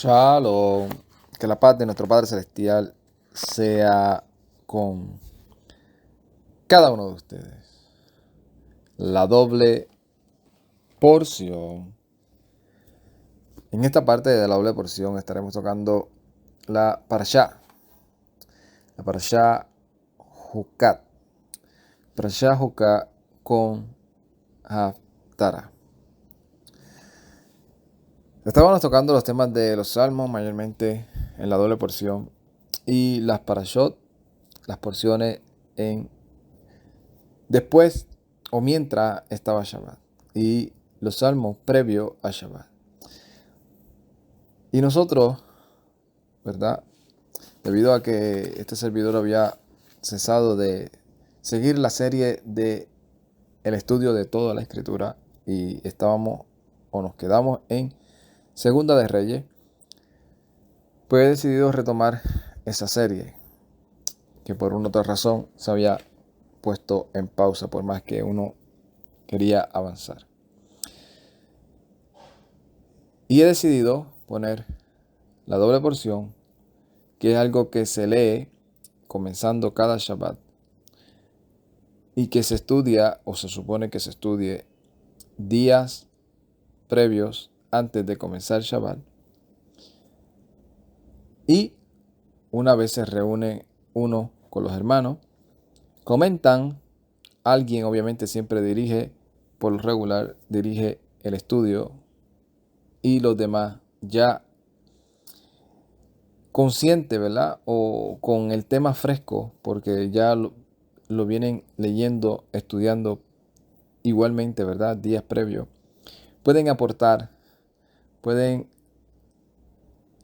Shalom, que la paz de nuestro Padre Celestial sea con cada uno de ustedes. La doble porción. En esta parte de la doble porción estaremos tocando la parashá Jucat. Parashá Jucat con Haftara. Estábamos tocando los temas de los salmos, mayormente en la doble porción, y las parashot, las porciones en después o mientras estaba Shabbat, y los salmos previo a Shabbat. Y nosotros, ¿verdad? Debido a que este servidor había cesado de seguir la serie de el estudio de toda la escritura y estábamos o nos quedamos en Segunda de Reyes, pues he decidido retomar esa serie que por una otra razón se había puesto en pausa por más que uno quería avanzar. Y he decidido poner la doble porción, que es algo que se lee comenzando cada Shabbat y que se estudia o se supone que se estudie días previos antes de comenzar Shabbat. Y una vez se reúne uno con los hermanos, comentan, alguien obviamente siempre dirige, por lo regular dirige el estudio y los demás ya consciente, ¿verdad? O con el tema fresco, porque ya lo vienen leyendo, estudiando igualmente, ¿verdad? Días previos. Pueden aportar, pueden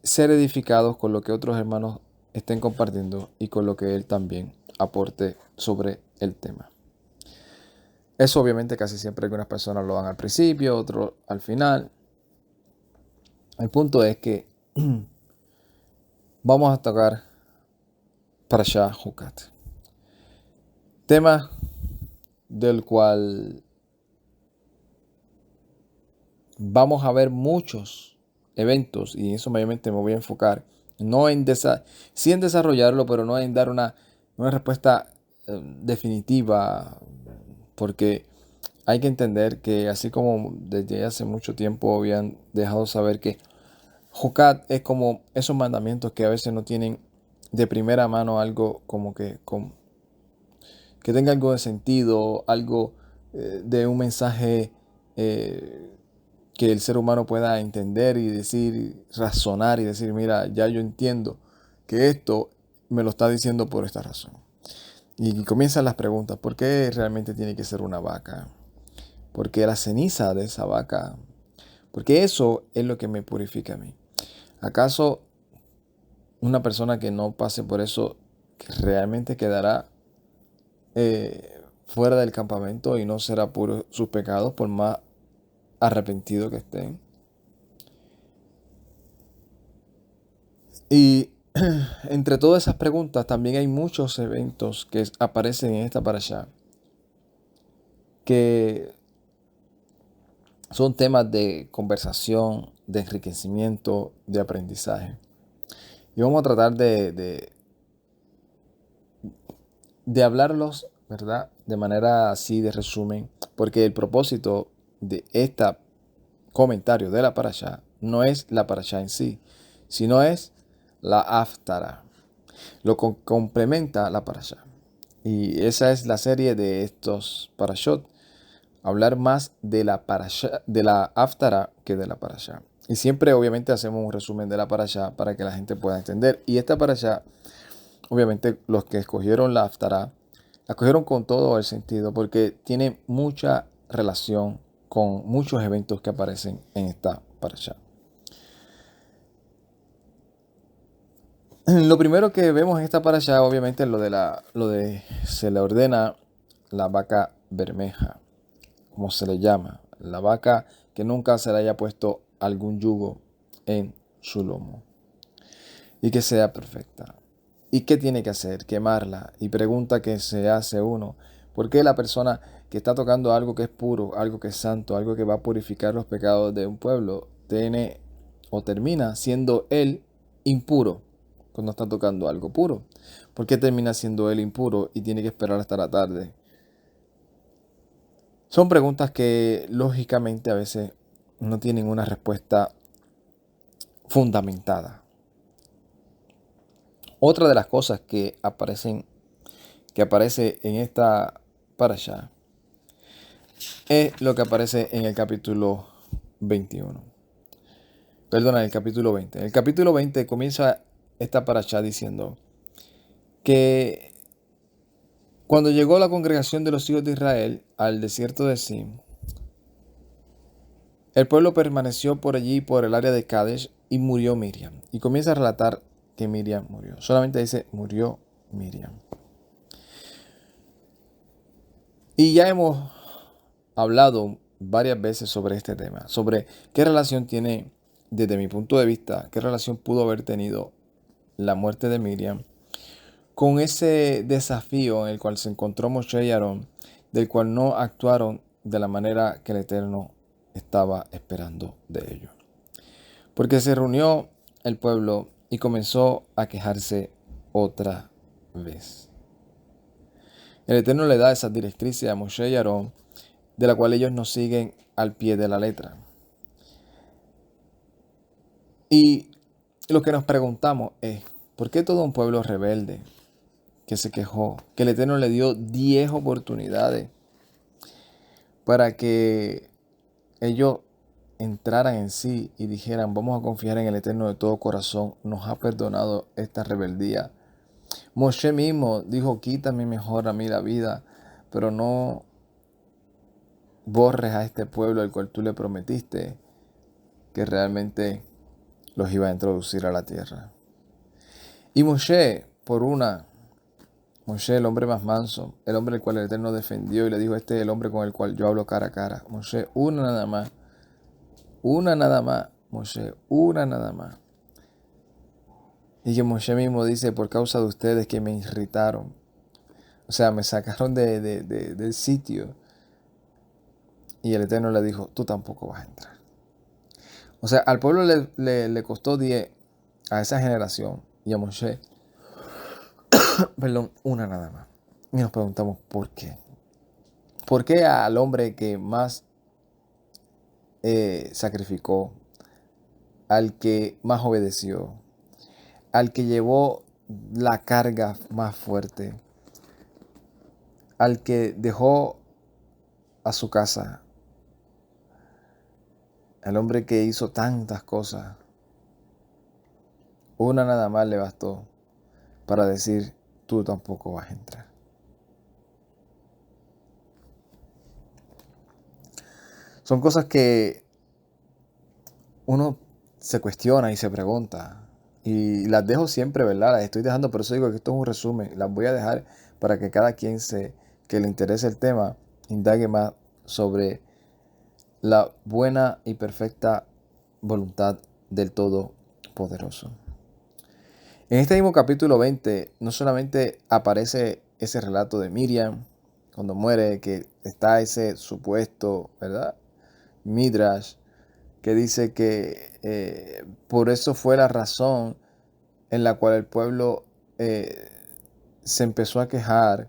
ser edificados con lo que otros hermanos estén compartiendo y con lo que él también aporte sobre el tema. Eso obviamente casi siempre algunas personas lo dan al principio, otros al final. El punto es que vamos a tocar Parashá Jucat, tema del cual vamos a ver muchos eventos, y eso mayormente me voy a enfocar, no en sí en desarrollarlo, pero no en dar una respuesta definitiva, porque hay que entender que así como desde hace mucho tiempo habían dejado saber que Jucat es como esos mandamientos que a veces no tienen de primera mano algo como que tenga algo de sentido, algo de un mensaje que el ser humano pueda entender y decir, razonar y decir, mira, ya yo entiendo que esto me lo está diciendo por esta razón. Y comienzan las preguntas, ¿por qué realmente tiene que ser una vaca? ¿Por qué la ceniza de esa vaca? Porque eso es lo que me purifica a mí. ¿Acaso una persona que no pase por eso realmente quedará fuera del campamento y no será puro sus pecados por más arrepentido que estén? Y entre todas esas preguntas también hay muchos eventos que aparecen en esta parashá que son temas de conversación, de enriquecimiento, de aprendizaje. Y vamos a tratar de hablarlos, ¿verdad? De manera así de resumen, porque el propósito de este comentario de la parashá no es la parashá en sí, sino es la Haftara. Lo complementa la parashá. Y esa es la serie de estos parashot. Hablar más de la parashá, de la Haftara que de la parashá. Y siempre obviamente hacemos un resumen de la parashá para que la gente pueda entender. Y esta parashá, obviamente los que escogieron la Haftara, la escogieron con todo el sentido porque tiene mucha relación con muchos eventos que aparecen en esta parashá. Lo primero que vemos en esta parashá, obviamente, es se le ordena la vaca bermeja, como se le llama, la vaca que nunca se le haya puesto algún yugo en su lomo y que sea perfecta. ¿Y qué tiene que hacer? Quemarla. Y pregunta que se hace uno, ¿por qué la persona que está tocando algo que es puro, algo que es santo, algo que va a purificar los pecados de un pueblo, tiene o termina siendo él impuro cuando está tocando algo puro? ¿Por qué termina siendo él impuro y tiene que esperar hasta la tarde? Son preguntas que lógicamente a veces no tienen una respuesta fundamentada. Otra de las cosas que aparece en esta parasha es lo que aparece en el capítulo 21. Perdona, en el capítulo 20. En el capítulo 20 comienza esta parasha diciendo que cuando llegó la congregación de los hijos de Israel al desierto de Sin, el pueblo permaneció por allí, por el área de Kadesh, y murió Miriam. Y comienza a relatar que Miriam murió. Solamente dice, murió Miriam. Y ya hemos hablado varias veces sobre este tema, sobre qué relación tiene, desde mi punto de vista, qué relación pudo haber tenido la muerte de Miriam con ese desafío en el cual se encontró Moshe y Aarón, del cual no actuaron de la manera que el Eterno estaba esperando de ellos. Porque se reunió el pueblo y comenzó a quejarse otra vez. El Eterno le da esas directrices a Moshe y Aarón, de la cual ellos no siguen al pie de la letra. Y lo que nos preguntamos es, ¿por qué todo un pueblo rebelde que se quejó, que el Eterno le dio 10 oportunidades para que ellos entraran en sí y dijeran, vamos a confiar en el Eterno de todo corazón, nos ha perdonado esta rebeldía? Moshe mismo dijo, quítame mejor a mí la vida, pero no borres a este pueblo al cual tú le prometiste que realmente los iba a introducir a la tierra. Y Moshe, Moshe, el hombre más manso, el hombre al cual el Eterno defendió y le dijo, este es el hombre con el cual yo hablo cara a cara. Moshe, una nada más, Moshe, una nada más. Y que Moshe mismo dice, por causa de ustedes que me irritaron, o sea, me sacaron del sitio. Y el Eterno le dijo, tú tampoco vas a entrar. O sea, al pueblo le costó 10 a esa generación y a Moshe, perdón, una nada más. Y nos preguntamos, ¿por qué? ¿Por qué al hombre que más sacrificó, al que más obedeció, al que llevó la carga más fuerte, al que dejó a su casa, al hombre que hizo tantas cosas, una nada más le bastó para decir, tú tampoco vas a entrar? Son cosas que uno se cuestiona y se pregunta. Y las dejo siempre, ¿verdad? Las estoy dejando, por eso digo que esto es un resumen. Las voy a dejar para que cada quien que le interese el tema indague más sobre la buena y perfecta voluntad del Todopoderoso. En este mismo capítulo 20 no solamente aparece ese relato de Miriam cuando muere, que está ese supuesto, ¿verdad?, Midrash, que dice que por eso fue la razón en la cual el pueblo se empezó a quejar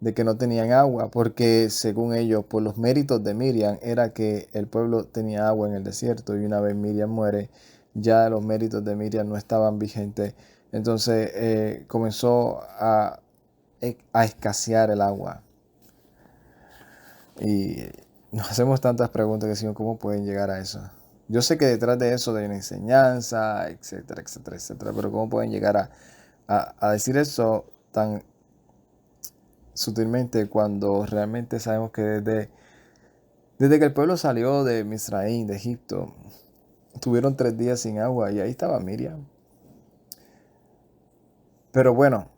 de que no tenían agua, porque según ellos, por los méritos de Miriam, era que el pueblo tenía agua en el desierto, y una vez Miriam muere, ya los méritos de Miriam no estaban vigentes. Entonces comenzó a escasear el agua. Y nos hacemos tantas preguntas que decimos, ¿cómo pueden llegar a eso? Yo sé que detrás de eso hay una enseñanza, etcétera, etcétera, etcétera, pero ¿cómo pueden llegar a decir eso tan sutilmente cuando realmente sabemos que desde que el pueblo salió de Misraín, de Egipto, tuvieron 3 días sin agua y ahí estaba Miriam? Pero bueno,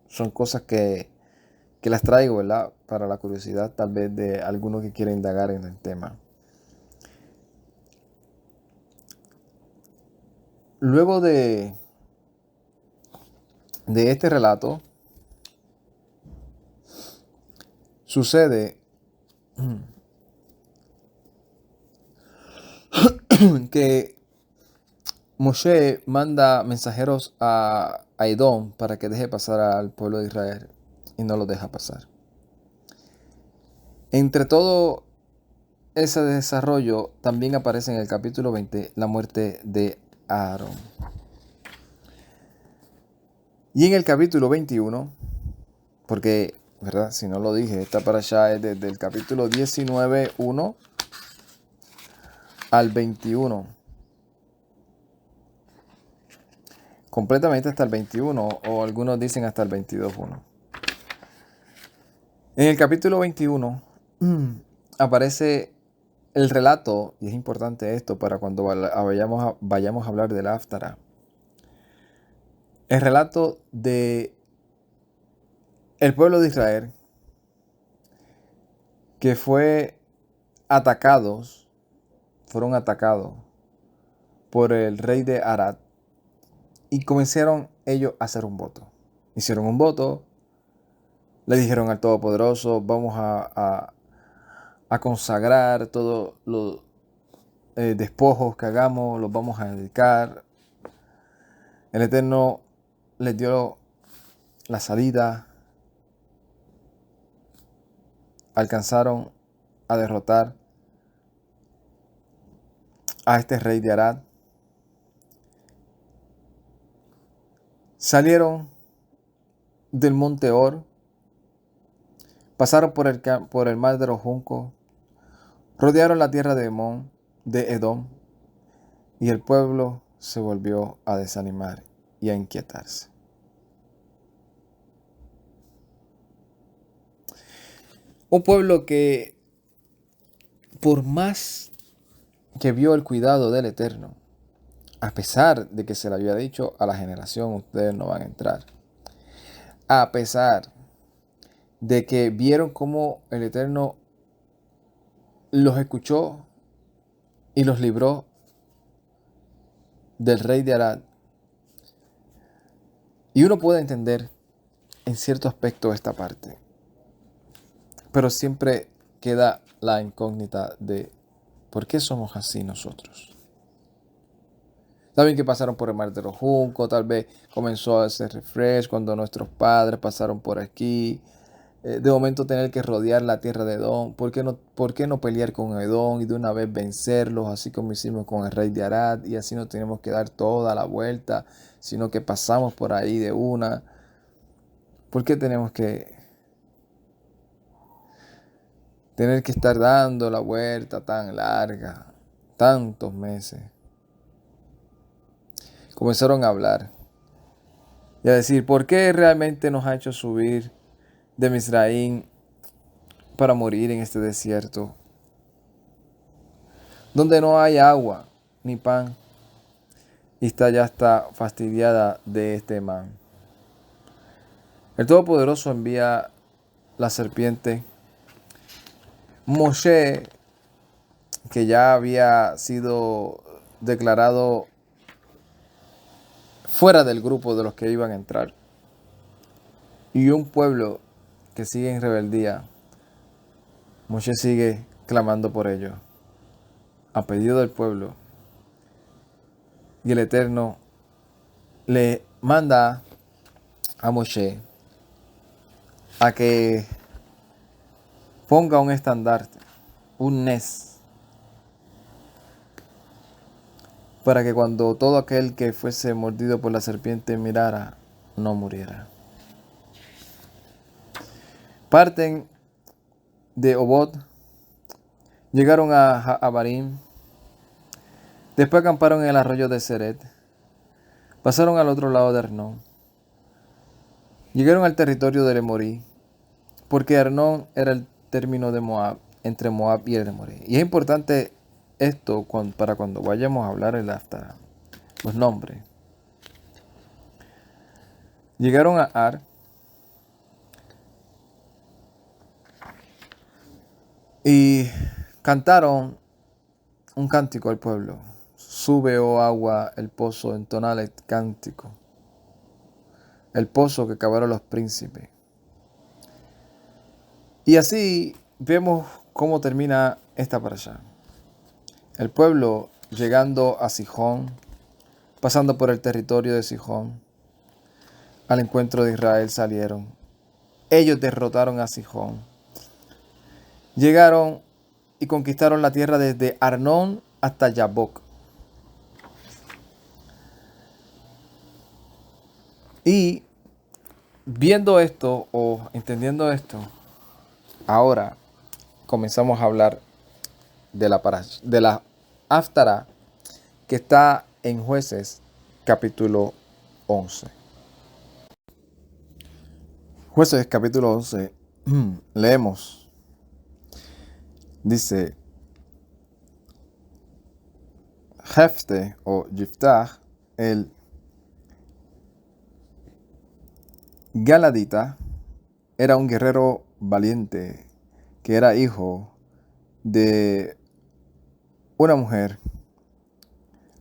son cosas que las traigo, ¿verdad?, para la curiosidad tal vez de alguno que quiera indagar en el tema. Luego de este relato, sucede que Moshe manda mensajeros a Edom para que deje pasar al pueblo de Israel y no lo deja pasar. Entre todo ese desarrollo también aparece en el capítulo 20 la muerte de Aarón. Y en el capítulo 21, porque, ¿verdad? Si no lo dije, esta parashá es desde el capítulo 19:1 al 21. Completamente hasta el 21, o algunos dicen hasta el 22:1. En el capítulo 21 aparece el relato, y es importante esto para cuando vayamos a hablar del Haftarah. El relato de el pueblo de Israel que fueron atacados por el rey de Arad y comenzaron ellos a hacer un voto. Hicieron un voto, le dijeron al Todopoderoso, vamos a consagrar todos los despojos que hagamos, los vamos a dedicar. El Eterno les dio la salida, alcanzaron a derrotar a este rey de Arad. Salieron del monte Or, pasaron por el mar de los juncos, rodearon la tierra de Edom, y el pueblo se volvió a desanimar y a inquietarse. Un pueblo que, por más que vio el cuidado del Eterno, a pesar de que se le había dicho a la generación, ustedes no van a entrar, a pesar de que vieron cómo el Eterno los escuchó y los libró del rey de Arad. Y uno puede entender en cierto aspecto esta parte, pero siempre queda la incógnita de ¿por qué somos así nosotros? Saben que pasaron por el mar de los juncos, tal vez comenzó a hacer refresh cuando nuestros padres pasaron por aquí. De momento tener que rodear la tierra de Edom. ¿Por qué no pelear con Edom y de una vez vencerlos, así como hicimos con el rey de Arad? Y así no tenemos que dar toda la vuelta, sino que pasamos por ahí de una. ¿Por qué tenemos que tener que estar dando la vuelta tan larga, tantos meses? Comenzaron a hablar y a decir, ¿por qué realmente nos ha hecho subir de Misraín para morir en este desierto, donde no hay agua ni pan, y ya está fastidiada de este man? El Todopoderoso envía la serpiente. Moshe, que ya había sido declarado fuera del grupo de los que iban a entrar, y un pueblo que sigue en rebeldía, Moshe sigue clamando por ello, a pedido del pueblo, y el Eterno le manda a Moshe a que ponga un estandarte, un nes, para que cuando todo aquel que fuese mordido por la serpiente mirara, no muriera. Parten de Obot, llegaron a Abarim, después acamparon en el arroyo de Seret, pasaron al otro lado de Arnón, llegaron al territorio de Emorí, porque Arnón era el término de Moab, entre Moab y el Emorí. Y es importante esto para cuando vayamos a hablar el Haftarah, los nombres. Llegaron a Ar, y cantaron un cántico al pueblo. Sube, oh agua, el pozo, entonad el cántico. El pozo que cavaron los príncipes. Y así vemos cómo termina esta parashá. El pueblo llegando a Sihón, pasando por el territorio de Sihón, al encuentro de Israel salieron. Ellos derrotaron a Sihón. Llegaron y conquistaron la tierra desde Arnón hasta Yabok. Y viendo esto o entendiendo esto, ahora comenzamos a hablar de la Haftará que está en Jueces capítulo 11. Jueces capítulo 11, leemos. Dice, Jefte o Yiftach, el Galadita, era un guerrero valiente que era hijo de una mujer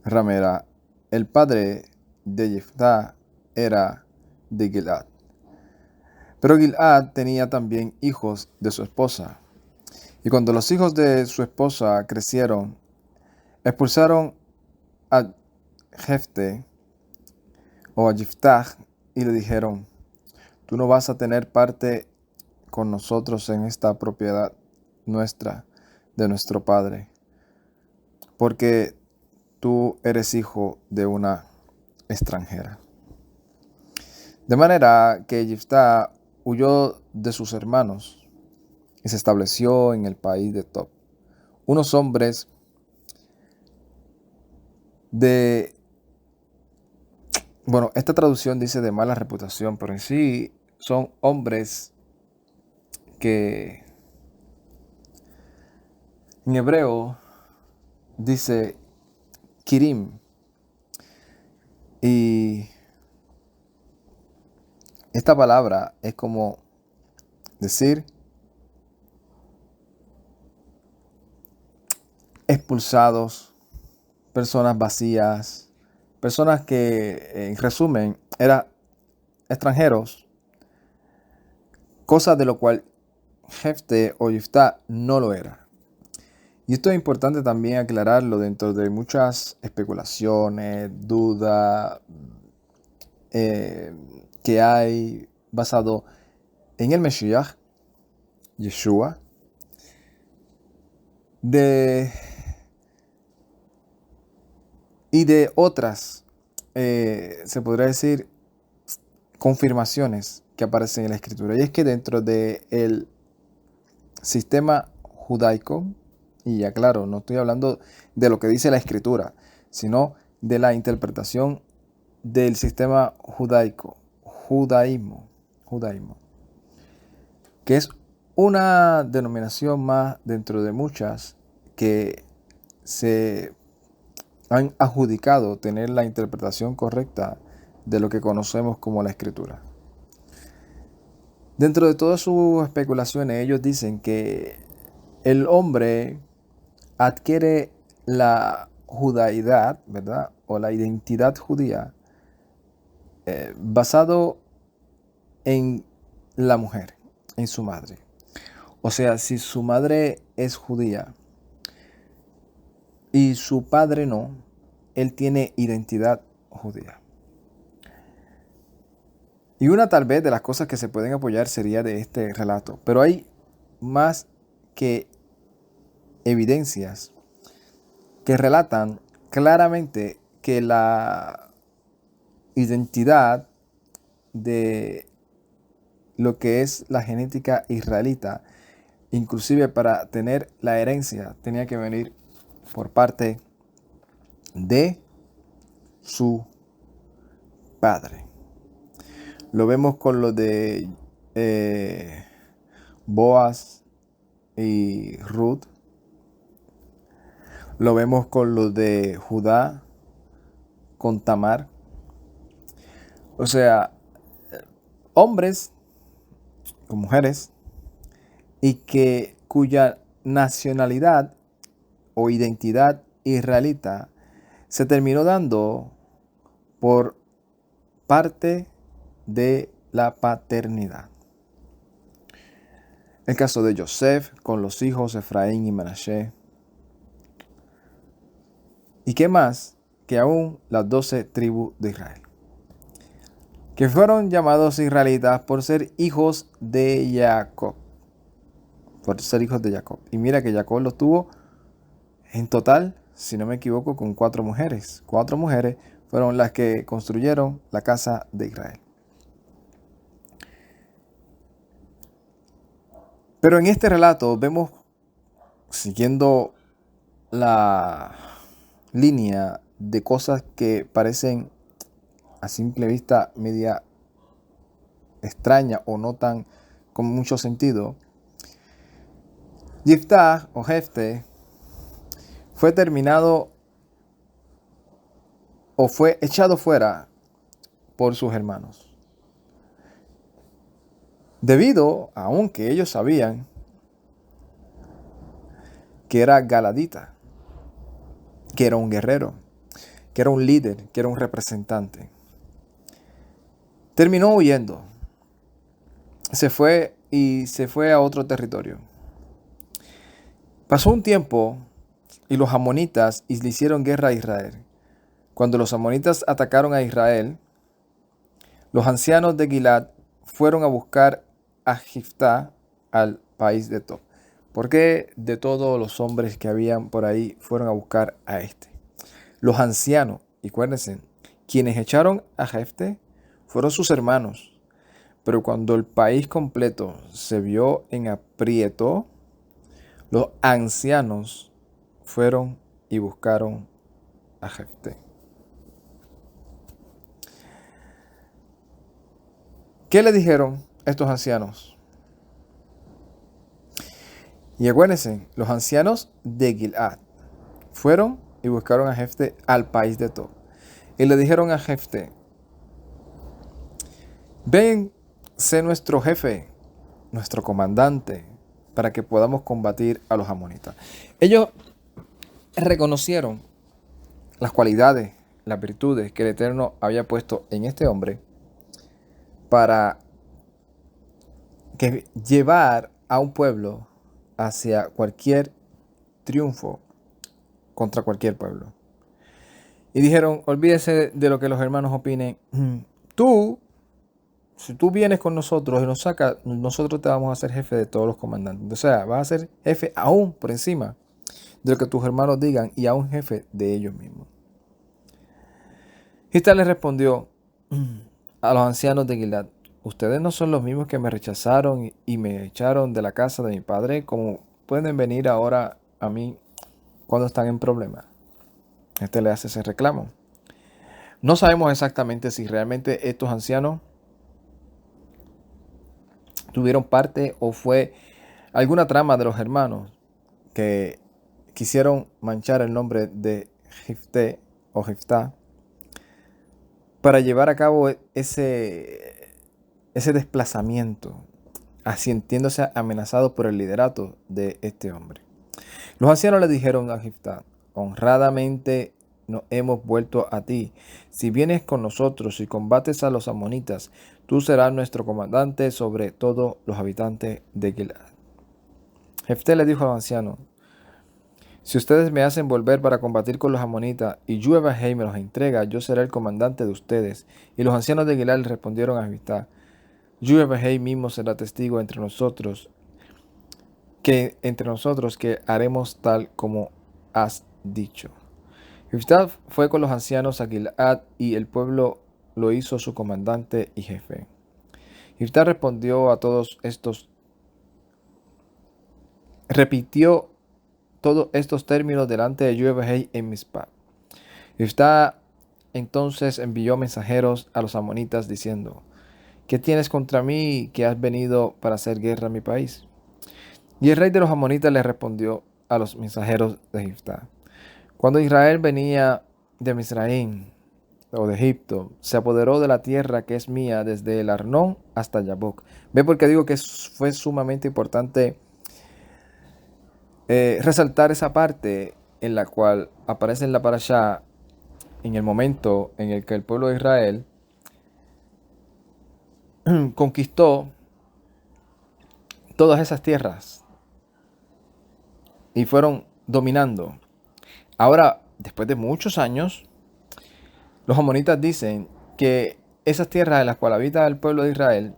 ramera. El padre de Yiftach era de Gilad. Pero Gilad tenía también hijos de su esposa. Y cuando los hijos de su esposa crecieron, expulsaron a Jefte o a Yiftach y le dijeron, tú no vas a tener parte con nosotros en esta propiedad nuestra, de nuestro padre, porque tú eres hijo de una extranjera. De manera que Yiftach huyó de sus hermanos y se estableció en el país de Tob. Unos hombres esta traducción dice de mala reputación, pero en sí son hombres que en hebreo dice Kirim. Y esta palabra es como decir expulsados, personas vacías, personas que en resumen eran extranjeros, cosa de lo cual Jefte o Yiftach no lo era. Y esto es importante también aclararlo dentro de muchas especulaciones, dudas que hay basado en el Mesías, Yeshua, y de otras, se podría decir, confirmaciones que aparecen en la Escritura. Y es que dentro del sistema judaico, y ya claro, no estoy hablando de lo que dice la Escritura, sino de la interpretación del sistema judaico, judaísmo, que es una denominación más dentro de muchas que se han adjudicado tener la interpretación correcta de lo que conocemos como la Escritura. Dentro de todas sus especulaciones, ellos dicen que el hombre adquiere la judaidad, ¿verdad? O la identidad judía basado en la mujer, en su madre. O sea, si su madre es judía y su padre no, él tiene identidad judía. Y una tal vez de las cosas que se pueden apoyar sería de este relato. Pero hay más que evidencias que relatan claramente que la identidad de lo que es la genética israelita, inclusive para tener la herencia, tenía que venir por parte de su padre. Lo vemos con lo de Boaz y Ruth. Lo vemos con lo de Judá, con Tamar. O sea, hombres con mujeres y cuya nacionalidad o identidad israelita se terminó dando por parte de la paternidad. El caso de Joseph con los hijos Efraín y Manasés. ¿Y qué más? Que aún las 12 tribus de Israel, que fueron llamados israelitas por ser hijos de Jacob. Por ser hijos de Jacob. Y mira que Jacob los tuvo en total, si no me equivoco, con 4 mujeres. 4 mujeres fueron las que construyeron la casa de Israel. Pero en este relato vemos, siguiendo la línea de cosas que parecen a simple vista media extraña o no tan con mucho sentido, Jeftá o Jefte fue terminado o fue echado fuera por sus hermanos. Debido, aunque ellos sabían que era galadita, que era un guerrero, que era un líder, que era un representante, terminó huyendo. Se fue a otro territorio. Pasó un tiempo y los amonitas le hicieron guerra a Israel. Cuando los amonitas atacaron a Israel, los ancianos de Gilad fueron a buscar a Jeftá al país de Tob. ¿Por qué de todos los hombres que habían por ahí fueron a buscar a este? Los ancianos, y acuérdense, quienes echaron a Jefte fueron sus hermanos. Pero cuando el país completo se vio en aprieto, los ancianos fueron y buscaron a Jefte. ¿Qué le dijeron estos ancianos? Y acuérdense, los ancianos de Gilad fueron y buscaron a Jefte al país de Tob. Y le dijeron a Jefte: ven, sé nuestro jefe, nuestro comandante, para que podamos combatir a los amonitas. Ellos reconocieron las cualidades, las virtudes que el Eterno había puesto en este hombre para llevar a un pueblo hacia cualquier triunfo contra cualquier pueblo. Y dijeron: olvídese de lo que los hermanos opinen. Si tú vienes con nosotros y nos sacas, nosotros te vamos a hacer jefe de todos los comandantes. O sea, vas a ser jefe aún por encima de lo que tus hermanos digan y aún jefe de ellos mismos. Jeftá les respondió a los ancianos de Gilad: ustedes no son los mismos que me rechazaron y me echaron de la casa de mi padre. ¿Cómo pueden venir ahora a mí cuando están en problemas? Le hace ese reclamo. No sabemos exactamente si realmente estos ancianos tuvieron parte o fue alguna trama de los hermanos que quisieron manchar el nombre de Jefté o Jeftá para llevar a cabo ese desplazamiento, sintiéndose amenazado por el liderato de este hombre. Los ancianos le dijeron a Jeftá: honradamente nos hemos vuelto a ti. Si vienes con nosotros y combates a los amonitas, tú serás nuestro comandante sobre todos los habitantes de Gilad. Jefté le dijo a los ancianos: si ustedes me hacen volver para combatir con los amonitas y Yehová me los entrega, yo seré el comandante de ustedes. Y los ancianos de Gilad le respondieron a Jeftá: Yehová mismo será testigo entre nosotros que haremos tal como has dicho. Jeftá fue con los ancianos a Gilad y el pueblo lo hizo su comandante y jefe. Jeftá respondió a todos estos, repitió todos estos términos delante de Yehová en Mizpah. Jeftá entonces envió mensajeros a los amonitas diciendo: ¿qué tienes contra mí que has venido para hacer guerra a mi país? Y el rey de los amonitas le respondió a los mensajeros de Jeftá: cuando Israel venía de Misraim o de Egipto, se apoderó de la tierra que es mía desde el Arnón hasta Yaboc. Ve porque digo que fue sumamente importante resaltar esa parte en la cual aparece en la parashá, en el momento en el que el pueblo de Israel conquistó todas esas tierras y fueron dominando. Ahora después de muchos años, los amonitas dicen que esas tierras en las cuales habita el pueblo de Israel,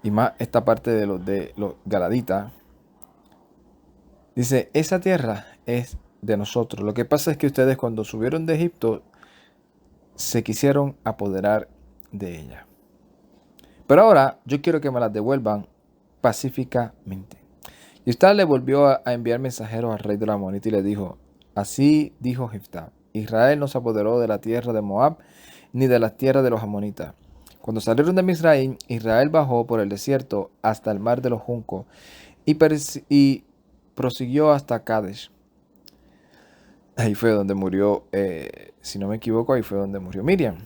y más esta parte de los galaditas, dice, esa tierra es de nosotros. Lo que pasa es que ustedes cuando subieron de Egipto se quisieron apoderar de ella. Pero ahora yo quiero que me las devuelvan pacíficamente. Y Jefté le volvió a enviar mensajeros al rey de los amonitas y le dijo, así dijo Jefté, Israel no se apoderó de la tierra de Moab ni de las tierras de los amonitas. Cuando salieron de Misraim, Israel bajó por el desierto hasta el mar de los juncos y prosiguió hasta Kadesh. Ahí fue donde murió, si no me equivoco, ahí fue donde murió Miriam.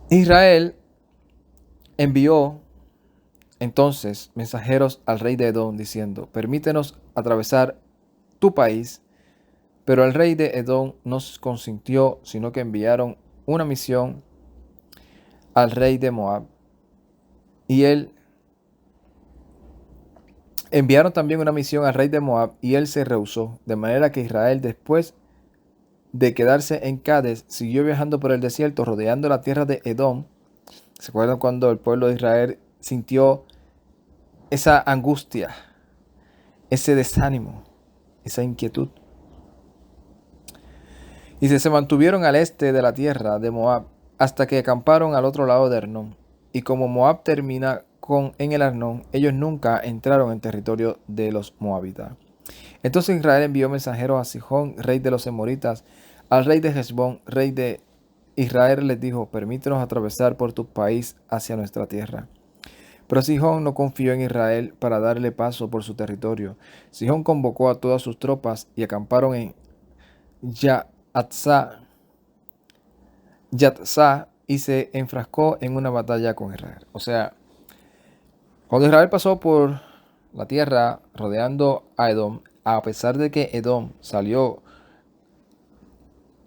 Israel envió entonces mensajeros al rey de Edom diciendo, permítenos atravesar tu país. Pero el rey de Edom no consintió, sino que enviaron una misión al rey de Moab. Y él enviaron también una misión al rey de Moab y él se rehusó. De manera que Israel, después de quedarse en Cádiz, siguió viajando por el desierto, rodeando la tierra de Edom. ¿Se acuerdan cuando el pueblo de Israel sintió esa angustia, ese desánimo, esa inquietud? Y se mantuvieron al este de la tierra de Moab hasta que acamparon al otro lado de Arnón. Y como Moab termina en el Arnón, ellos nunca entraron en territorio de los moabitas. Entonces Israel envió mensajeros a Sihón, rey de los emoritas, al rey de Hesbón, rey de Israel, les dijo, permítenos atravesar por tu país hacia nuestra tierra. Pero Sihón no confió en Israel para darle paso por su territorio. Sihón convocó a todas sus tropas y acamparon en Yatzá y se enfrascó en una batalla con Israel. O sea, cuando Israel pasó por la tierra rodeando a Edom, a pesar de que Edom salió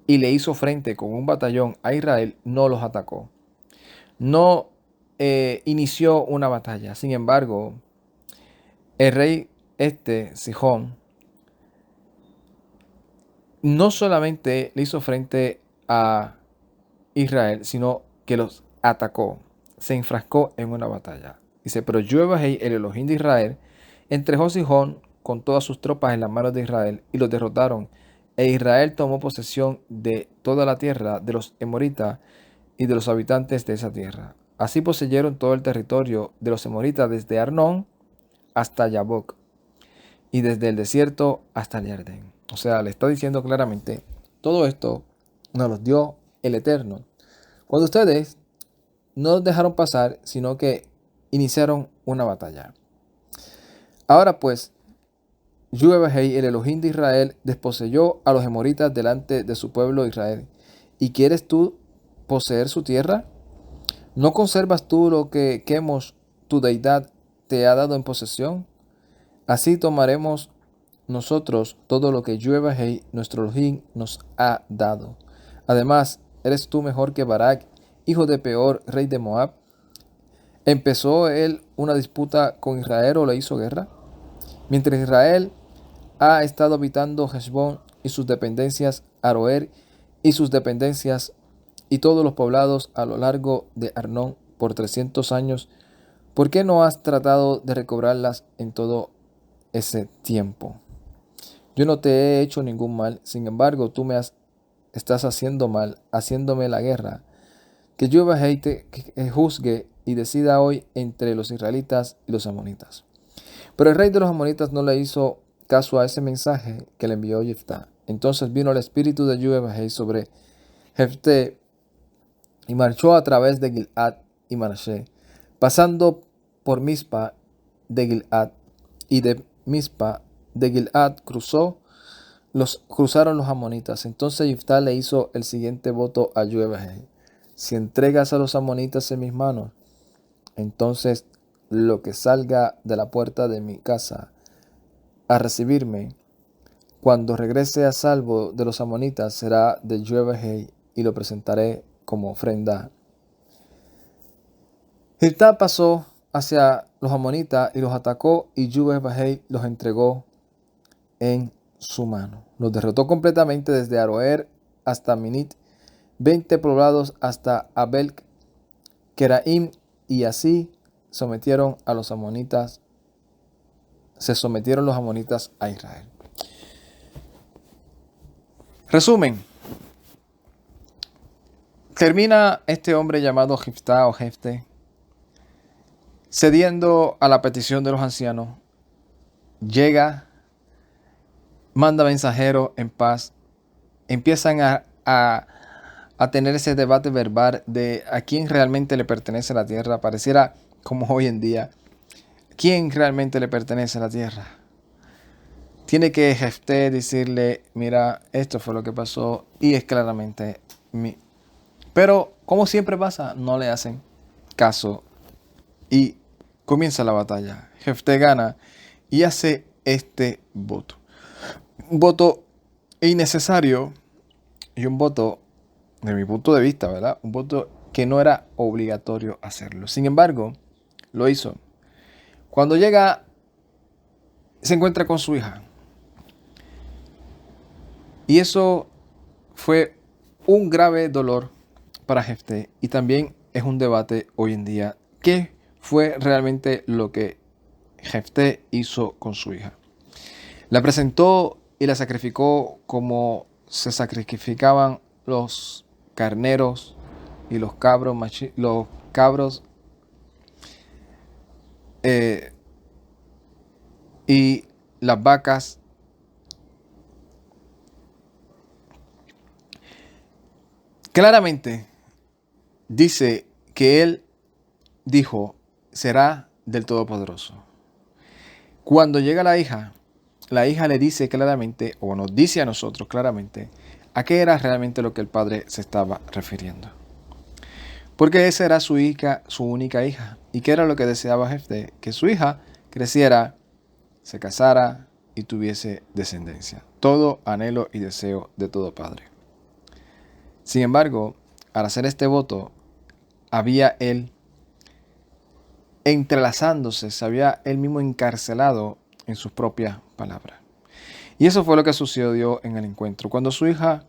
y le hizo frente con un batallón a Israel, no los atacó. No inició una batalla. Sin embargo, el rey Sihón, no solamente le hizo frente a Israel, sino que los atacó, se enfrascó en una batalla. Dice, pero Jehová, el Elohim de Israel, entregó a Sihón con todas sus tropas en las manos de Israel y los derrotaron. E Israel tomó posesión de toda la tierra de los emoritas y de los habitantes de esa tierra. Así poseyeron todo el territorio de los emoritas desde Arnón hasta Yaboc y desde el desierto hasta el Jardín. O sea, le está diciendo claramente, todo esto nos lo dio el Eterno. Cuando ustedes no los dejaron pasar, sino que iniciaron una batalla. Ahora pues, Jehová, el Elohim de Israel, desposeyó a los emoritas delante de su pueblo Israel. ¿Y quieres tú poseer su tierra? ¿No conservas tú lo que Quemos, tu deidad, te ha dado en posesión? Así tomaremos nosotros todo lo que Jehová, nuestro Elohim, nos ha dado. Además, ¿eres tú mejor que Barak, hijo de Peor, rey de Moab? ¿Empezó él una disputa con Israel o le hizo guerra? Mientras Israel ha estado habitando Heshbón y sus dependencias, Aroer y sus dependencias, y todos los poblados a lo largo de Arnón por 300 años, ¿por qué no has tratado de recobrarlas en todo ese tiempo? Yo no te he hecho ningún mal, sin embargo tú estás haciendo mal, haciéndome la guerra. Que Jehová te juzgue y decida hoy entre los israelitas y los amonitas. Pero el rey de los amonitas no le hizo caso a ese mensaje que le envió Jefté. Entonces vino el espíritu de Jehová sobre Jefté y marchó a través de Gilad y Manasé, pasando por Mizpa de Gilad, y de Mizpa de Gilad cruzaron los amonitas. Entonces Jefté le hizo el siguiente voto a Jehová: si entregas a los amonitas en mis manos, entonces lo que salga de la puerta de mi casa a recibirme, cuando regrese a salvo de los amonitas, será de Jehová y lo presentaré como ofrenda. Jefté pasó hacia los amonitas y los atacó, y Jehová los entregó en su mano. Los derrotó completamente desde Aroer hasta Minit, 20 poblados hasta Abel Keraim, y así sometieron a los amonitas, se sometieron los amonitas a Israel. Resumen. Termina este hombre llamado Jeftá o Jefte cediendo a la petición de los ancianos. Llega, manda mensajeros en paz. Empiezan a tener ese debate verbal de a quién realmente le pertenece la tierra. Pareciera como hoy en día. ¿Quién realmente le pertenece a la tierra? Tiene que Jefté decirle, mira, esto fue lo que pasó y es claramente mi. Pero como siempre pasa, no le hacen caso y comienza la batalla. Jefté gana y hace este voto. Un voto innecesario y un voto, de mi punto de vista, ¿verdad? Un voto que no era obligatorio hacerlo. Sin embargo, lo hizo. Cuando llega, se encuentra con su hija. Y eso fue un grave dolor para Jefté. Y también es un debate hoy en día. ¿Qué fue realmente lo que Jefté hizo con su hija? La presentó y la sacrificó como se sacrificaban los carneros y los cabros y las vacas. Claramente dice que él dijo, será del Todopoderoso. Cuando llega la hija le dice claramente, o nos dice a nosotros claramente, a qué era realmente lo que el padre se estaba refiriendo. Porque esa era su hija, su única hija. ¿Y qué era lo que deseaba Jefté? Que su hija creciera, se casara y tuviese descendencia. Todo anhelo y deseo de todo padre. Sin embargo, al hacer este voto, había él entrelazándose, se había él mismo encarcelado en sus propias palabras. Y eso fue lo que sucedió en el encuentro. Cuando su hija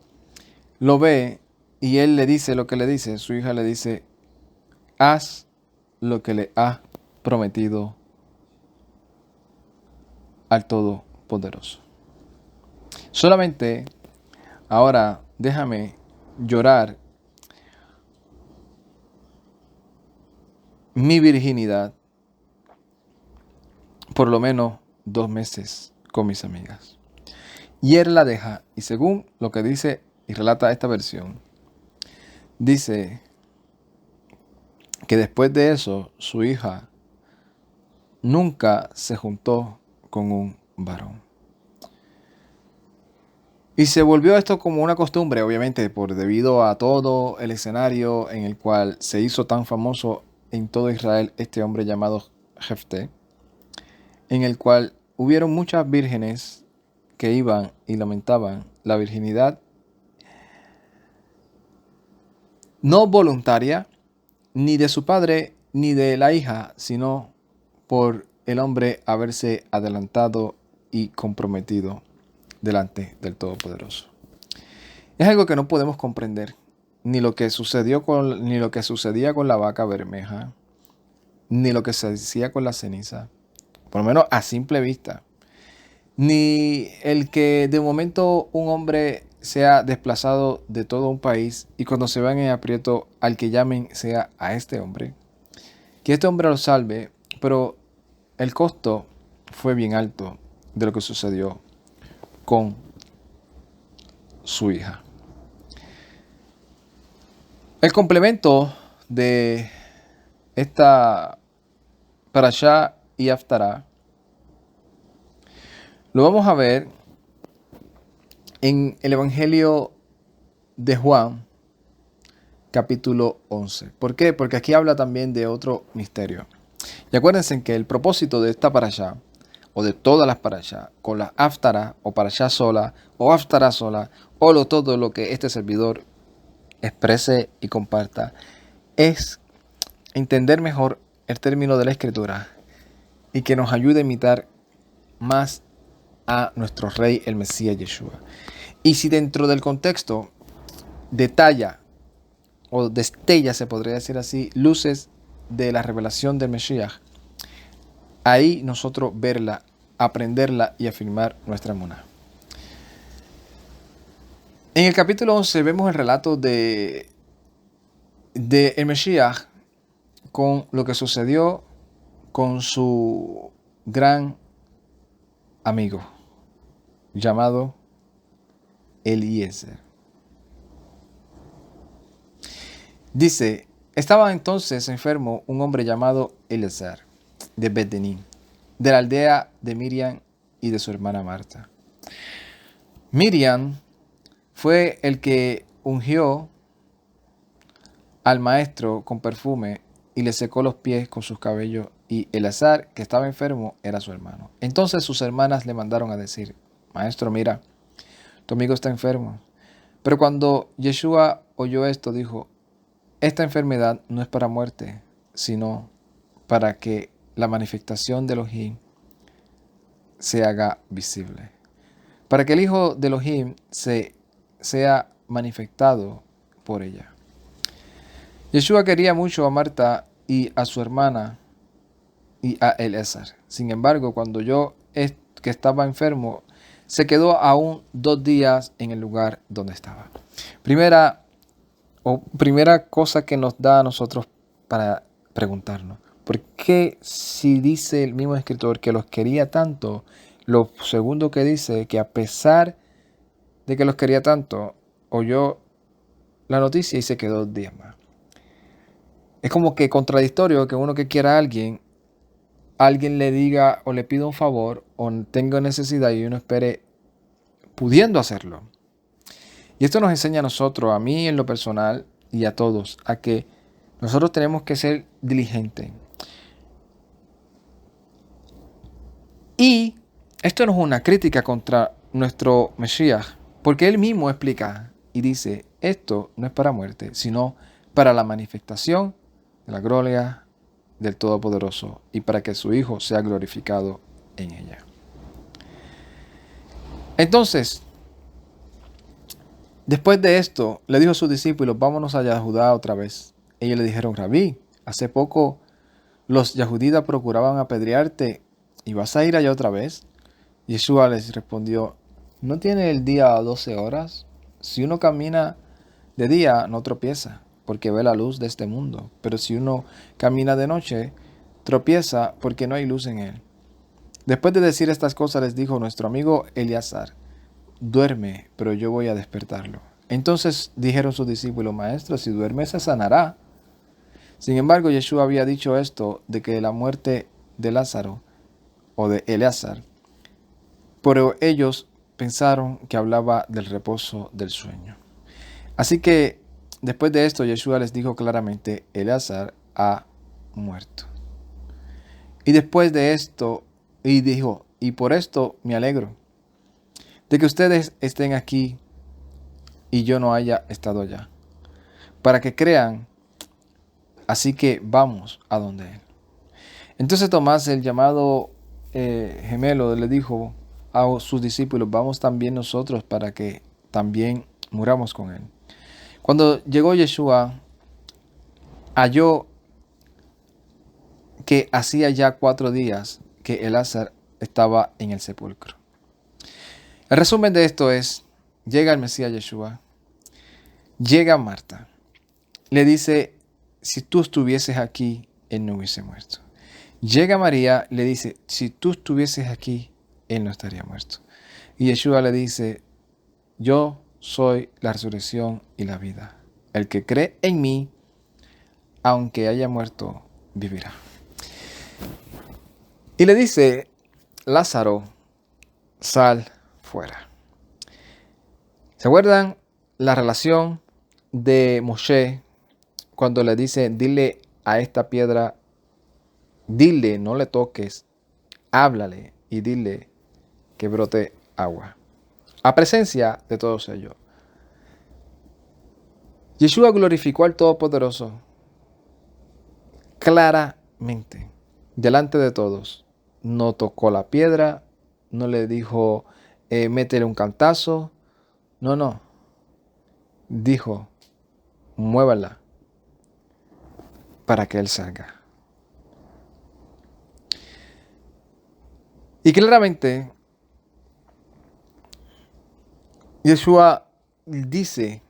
lo ve y él le dice lo que le dice, su hija le dice, haz lo que le ha prometido al Todopoderoso. Solamente ahora déjame llorar mi virginidad por lo menos 2 meses con mis amigas. Y él la deja, y según lo que dice y relata esta versión, dice que después de eso su hija nunca se juntó con un varón. Y se volvió esto como una costumbre, obviamente, debido a todo el escenario en el cual se hizo tan famoso en todo Israel este hombre llamado Jefté, en el cual hubieron muchas vírgenes que iban y lamentaban la virginidad no voluntaria ni de su padre ni de la hija, sino por el hombre haberse adelantado y comprometido delante del Todopoderoso. Es algo que no podemos comprender, ni lo que sucedía con la vaca bermeja, ni lo que se decía con la ceniza, por lo menos a simple vista, ni el que de momento un hombre sea desplazado de todo un país y cuando se vean en aprieto al que llamen sea a este hombre, que este hombre lo salve, pero el costo fue bien alto de lo que sucedió con su hija. El complemento de esta Parashá y Haftará lo vamos a ver en el Evangelio de Juan, capítulo 11. ¿Por qué? Porque aquí habla también de otro misterio. Y acuérdense que el propósito de esta Parashá, o de todas las Parashá, con la Haftará, o Parashá sola, o Haftará sola, o todo lo que este servidor exprese y comparta, es entender mejor el término de la Escritura y que nos ayude a imitar más a nuestro Rey, el Mesías Yeshua. Y si dentro del contexto detalla o destella, se podría decir así, luces de la revelación del Mesías, ahí nosotros verla, aprenderla y afirmar nuestra emuná. En el capítulo 11 vemos el relato de el Mesías con lo que sucedió con su gran amigo llamado Eliezer. Dice, estaba entonces enfermo un hombre llamado Eliezer de Bet-Denim, de la aldea de Miriam y de su hermana Marta. Miriam fue el que ungió al maestro con perfume y le secó los pies con sus cabellos, y Eleazar, que estaba enfermo, era su hermano. Entonces sus hermanas le mandaron a decir, maestro, mira, tu amigo está enfermo. Pero cuando Yeshua oyó esto, dijo, esta enfermedad no es para muerte, sino para que la manifestación de Elohim se haga visible. Para que el Hijo de Elohim sea manifestado por ella. Yeshua quería mucho a Marta y a su hermana y a Eleazar. Sin embargo, cuando oyó que estaba enfermo, se quedó aún 2 días en el lugar donde estaba. Primera cosa que nos da a nosotros para preguntarnos, ¿por qué si dice el mismo escritor que los quería tanto? Lo segundo que dice, que a pesar de que los quería tanto, oyó la noticia y se quedó 2 días más. Es como que contradictorio que uno que quiera a alguien le diga o le pida un favor o tenga necesidad y uno espere pudiendo hacerlo. Y esto nos enseña a nosotros, a mí en lo personal y a todos, a que nosotros tenemos que ser diligentes. Y esto no es una crítica contra nuestro Mesías, porque él mismo explica y dice, esto no es para muerte, sino para la manifestación de la gloria del Todopoderoso y para que su Hijo sea glorificado en ella. Entonces, después de esto, le dijo a sus discípulos, vámonos allá a Judá otra vez. Ellos le dijeron, Rabí, hace poco los yahuditas procuraban apedrearte y vas a ir allá otra vez. Yeshua les respondió, ¿no tiene el día 12 horas? Si uno camina de día, no tropieza, porque ve la luz de este mundo. Pero si uno camina de noche, tropieza porque no hay luz en él. Después de decir estas cosas, les dijo nuestro amigo Eleazar, duerme, pero yo voy a despertarlo. Entonces dijeron sus discípulos, maestro, si duerme se sanará. Sin embargo, Yeshua había dicho esto de que la muerte de Lázaro o de Eleazar, pero ellos pensaron que hablaba del reposo del sueño. Así que después de esto, Yeshua les dijo claramente, Eleazar ha muerto. Y después de esto, y dijo, y por esto me alegro, de que ustedes estén aquí y yo no haya estado allá, para que crean, así que vamos a donde él. Entonces Tomás, el llamado gemelo, le dijo a sus discípulos, vamos también nosotros para que también muramos con él. Cuando llegó Yeshua, halló que hacía ya 4 días que Eleazar estaba en el sepulcro. El resumen de esto es, llega el Mesías Yeshua, llega Marta, le dice, si tú estuvieses aquí, él no hubiese muerto. Llega María, le dice, si tú estuvieses aquí, él no estaría muerto. Y Yeshua le dice, yo soy la resurrección y la vida. El que cree en mí, aunque haya muerto, vivirá. Y le dice, Lázaro, sal fuera. ¿Se acuerdan la relación de Moshe cuando le dice, dile a esta piedra, dile, no le toques, háblale y dile que brote agua? A presencia de todos ellos. Yeshua glorificó al Todopoderoso claramente, delante de todos. No tocó la piedra, no le dijo, métele un cantazo. No, no. Dijo, muévala para que él salga. Y claramente, Yeshua dice,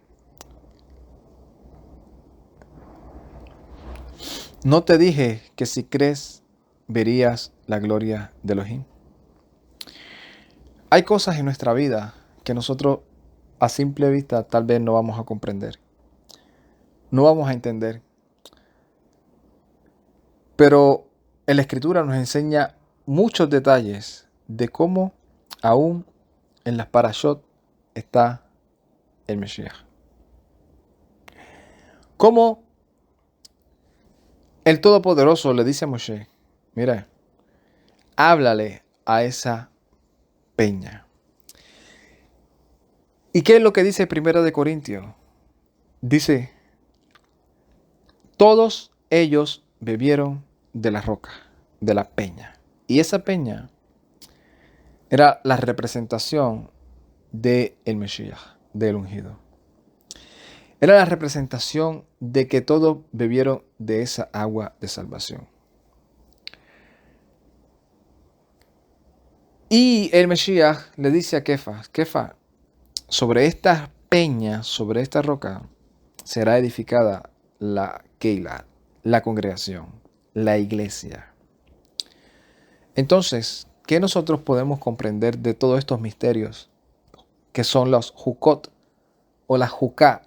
no te dije que si crees verías la gloria de Elohim. Hay cosas en nuestra vida que nosotros a simple vista tal vez no vamos a comprender, no vamos a entender. Pero en la Escritura nos enseña muchos detalles de cómo aún en las parashot está el Mesías. Cómo el Todopoderoso le dice a Moshe, mira, háblale a esa peña. ¿Y qué es lo que dice 1 de Corintios? Dice, todos ellos bebieron de la roca, de la peña. Y esa peña era la representación del Mesías, del ungido. Era la representación de que todos bebieron de esa agua de salvación. Y el Mesías le dice a Kefa, sobre esta peña, sobre esta roca, será edificada la Keilah, la congregación, la iglesia. Entonces, ¿qué nosotros podemos comprender de todos estos misterios que son los Jukot o la Juká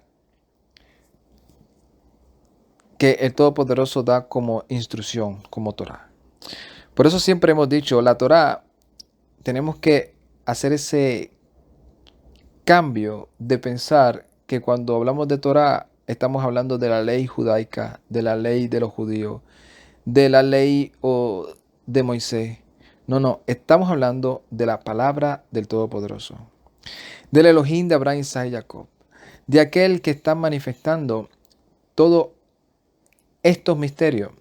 que el Todopoderoso da como instrucción, como Torah? Por eso siempre hemos dicho, la Torah, tenemos que hacer ese cambio de pensar que cuando hablamos de Torah estamos hablando de la ley judaica, de la ley de los judíos, de la ley de Moisés. No, estamos hablando de la palabra del Todopoderoso, del Elohim de Abraham, Isaac y Jacob, de aquel que está manifestando todos estos misterios,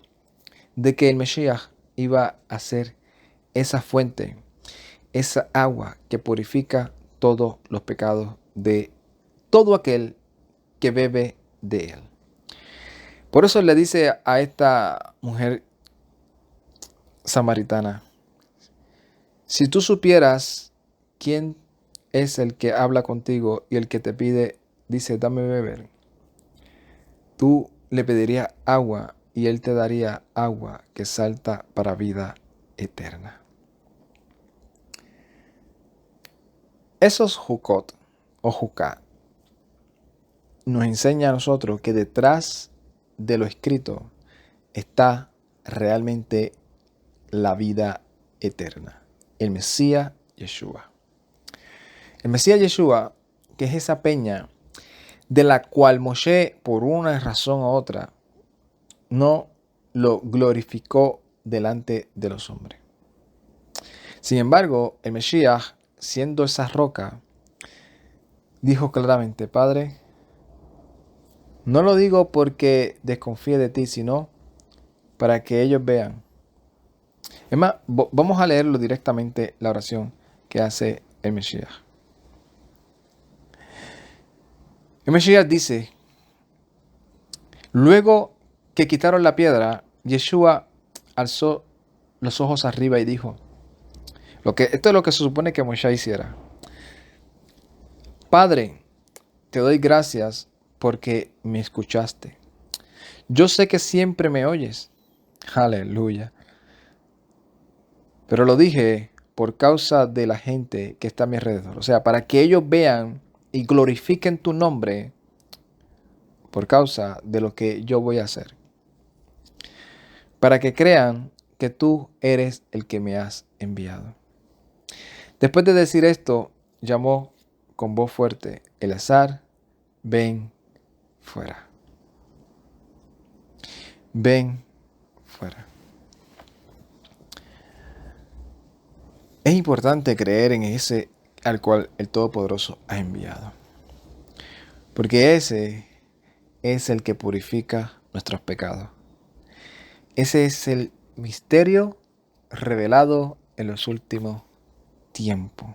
de que el Mesías iba a ser esa fuente, esa agua que purifica todos los pecados de todo aquel que bebe de él. Por eso le dice a esta mujer samaritana, si tú supieras quién es el que habla contigo y el que te pide, dice, dame beber, tú le pedirías agua y él te daría agua que salta para vida eterna. Esos Jukot o Juká nos enseña a nosotros que detrás de lo escrito está realmente la vida eterna. El Mesías Yeshua. El Mesías Yeshua, que es esa peña de la cual Moshe, por una razón u otra, no lo glorificó delante de los hombres. Sin embargo, el Mesías, siendo esa roca, dijo claramente, Padre, no lo digo porque desconfíe de ti, sino para que ellos vean. Es más, vamos a leerlo directamente, la oración que hace el Mesías. El Mesías dice, luego que quitaron la piedra, Yeshua alzó los ojos arriba y dijo, esto es lo que se supone que Moshe hiciera. Padre, te doy gracias porque me escuchaste. Yo sé que siempre me oyes. Aleluya. Pero lo dije por causa de la gente que está a mi alrededor. O sea, para que ellos vean y glorifiquen tu nombre por causa de lo que yo voy a hacer. Para que crean que tú eres el que me has enviado. Después de decir esto, llamó con voz fuerte, Eleazar, ven fuera. Ven fuera. Es importante creer en ese al cual el Todopoderoso ha enviado. Porque ese es el que purifica nuestros pecados. Ese es el misterio revelado en los últimos tiempo.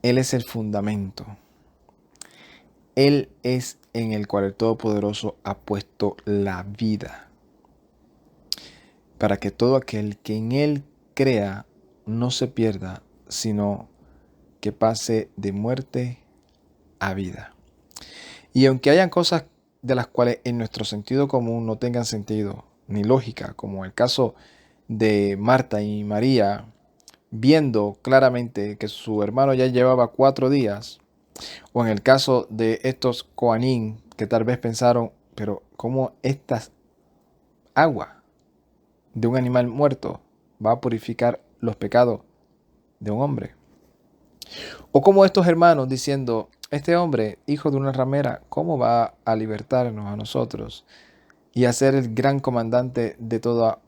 Él es el fundamento. Él es en el cual el Todopoderoso ha puesto la vida, para que todo aquel que en Él crea no se pierda, sino que pase de muerte a vida. Y aunque hayan cosas de las cuales en nuestro sentido común no tengan sentido ni lógica, como el caso de Marta y María, viendo claramente que su hermano ya llevaba 4 días, o en el caso de estos Coanín, que tal vez pensaron, pero ¿cómo esta agua de un animal muerto va a purificar los pecados de un hombre? O como estos hermanos diciendo, este hombre, hijo de una ramera, ¿cómo va a libertarnos a nosotros y a ser el gran comandante de toda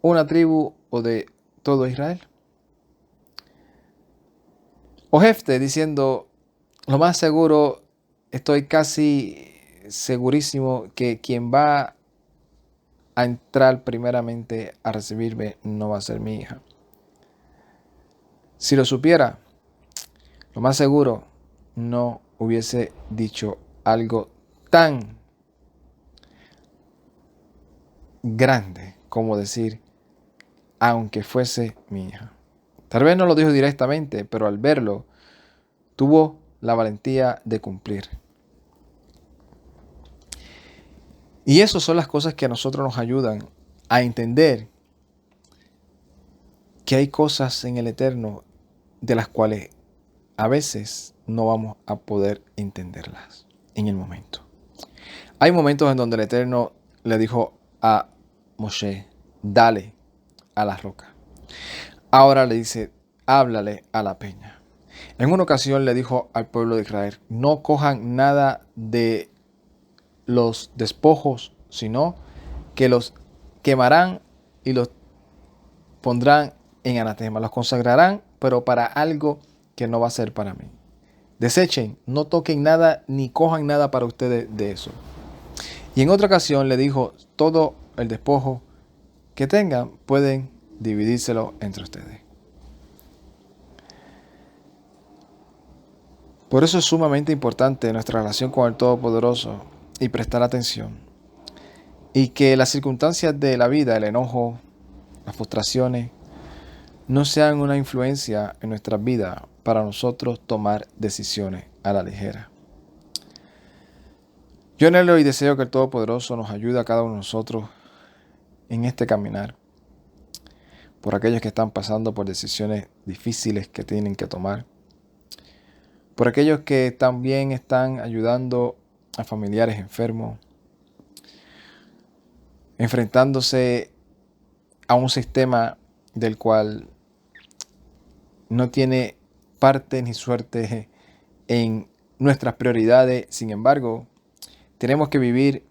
una tribu o de todo Israel? O Jefte diciendo, lo más seguro, estoy casi segurísimo que quien va a entrar primeramente a recibirme no va a ser mi hija. Si lo supiera, lo más seguro no hubiese dicho algo tan grande como decir, aunque fuese mi hija. Tal vez no lo dijo directamente, pero al verlo, tuvo la valentía de cumplir. Y esas son las cosas que a nosotros nos ayudan a entender que hay cosas en el Eterno de las cuales a veces no vamos a poder entenderlas en el momento. Hay momentos en donde el Eterno le dijo a Moshe, dale a la roca. Ahora le dice, háblale a la peña. En una ocasión le dijo al pueblo de Israel, no cojan nada de los despojos, sino que los quemarán y los pondrán en anatema, los consagrarán, pero para algo que no va a ser para mí. Desechen, no toquen nada ni cojan nada para ustedes de eso. Y en otra ocasión le dijo, todo el despojo que tengan pueden dividírselo entre ustedes. Por eso es sumamente importante nuestra relación con el Todopoderoso y prestar atención. Y que las circunstancias de la vida, el enojo, las frustraciones, no sean una influencia en nuestras vidas para nosotros tomar decisiones a la ligera. Yo anhelo y deseo que el Todopoderoso nos ayude a cada uno de nosotros en este caminar, por aquellos que están pasando por decisiones difíciles que tienen que tomar, por aquellos que también están ayudando a familiares enfermos, enfrentándose a un sistema del cual no tiene parte ni suerte en nuestras prioridades. Sin embargo, tenemos que vivir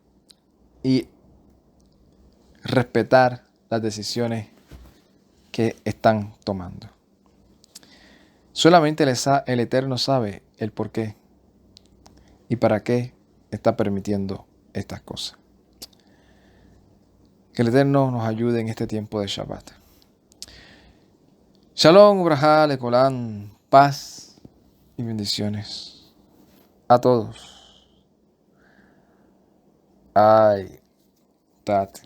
y respetar las decisiones que están tomando. Solamente el Eterno sabe el por qué y para qué está permitiendo estas cosas. Que el Eterno nos ayude en este tiempo de Shabbat. Shalom, Ubrajá, Lecolán, paz y bendiciones a todos. Ay, Tat.